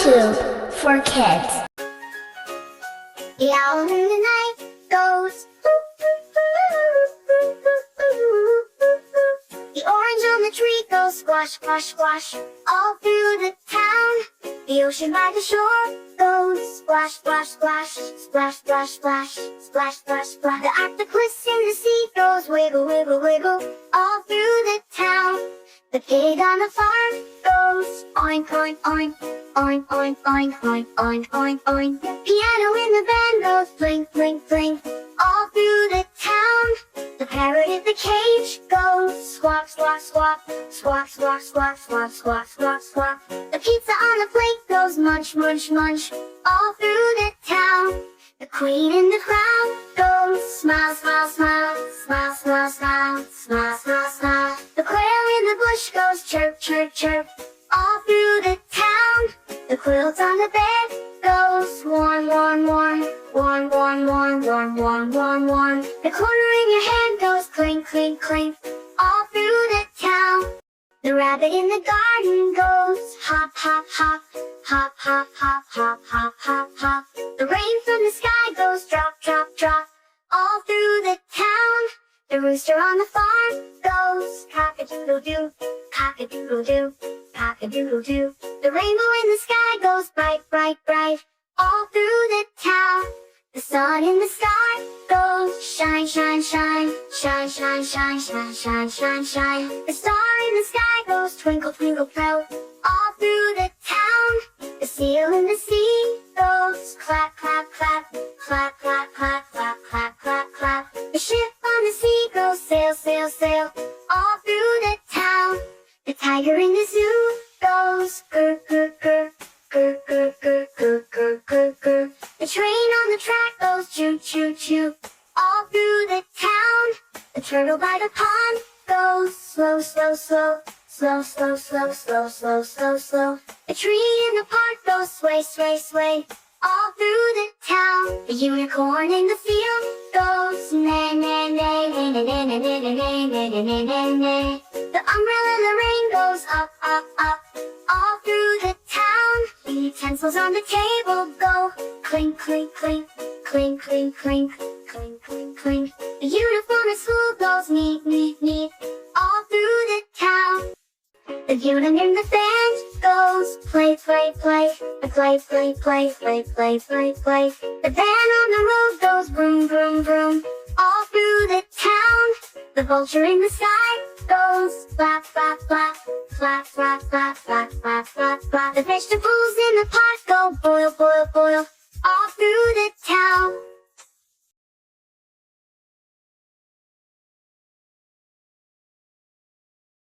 YouTube for kids. The owl in the night goes. The orange on the tree goes squash, squash, squash, all through the town. The ocean by the shore goes splash, splash, splash, splash, splash, splash, splash, splash, splash. The octopus in the sea goes wiggle, wiggle, wiggle, all through the town. The pig on the farm goes oink, oink, oink, oink, oink, oink, oink, oink, oink, oink. The piano in the band goes blink, blink, blink, all through the town. The parrot in the cage goes squawk, squawk, squawk, squawk, squawk, squawk, squawk, squawk, squawk, squawk. The pizza on the plate goes munch, munch, munch, all through the town. The queen in the crown goes smile, smile, smile, smile, smile, smile, smile, smile, smile. The quail in the bush goes chirp, chirp, chirp, all through the town. The quilt on the bed goes warm, warm, warm, warm, warm, warm, warm, warm, warm, warm. The corner in your hand goes clink, clink, clink, all through the town. The rabbit in the garden goes hop, hop, hop, hop, hop, hop, hop, hop, hop, hop. The rain from the sky goes drop, drop, drop, all through the town. The rooster on the farm goes cock-a-doodle-doo, cock-a-doodle-doo, cock-a-doodle-doo. The rainbow in the sky goes bright, bright, bright, all through the town. The sun in the sky goes shine, shine, shine, shine, shine, shine, shine, shine, shine, shine. The star in the sky goes twinkle, twinkle, proud, all through the town. The seal in the sea goes clap, clap, clap, clap, clap, clap, clap, clap, clap, clap. The ship on the sea goes sail, sail, sail, all through the town. The tiger in the zoo goes grr, grr, grr, grr, grr, grr, grr, grr, grr, grr. The train on the track goes choo, choo, choo, all through the town. The turtle by the pond goes slow, slow, slow, slow, slow, slow, slow, slow, slow, slow. The tree in the park goes sway, sway, sway, all through the town. The unicorn in the field goes neigh, neigh, neigh, neigh, neigh, neigh, neigh, neigh, neigh, neigh, neigh, neigh, neigh. The umbrella in the rain goes up, up, up, all through the town. The utensils on the table go clink, clink, clink, clink, clink, clink, clink, clink, clink. The uniform at school goes neat, neat, neat, all through the town. The violin in the band goes play, play, play, play, play, play, play, play, play, play. The band on the road goes vroom, vroom, vroom, all through the town. The vulture in the sky goes flap, flap, flap, flap, flap, flap, flap, flap, flap, flap. The vegetables in the pot go boil, boil, boil, all through the town.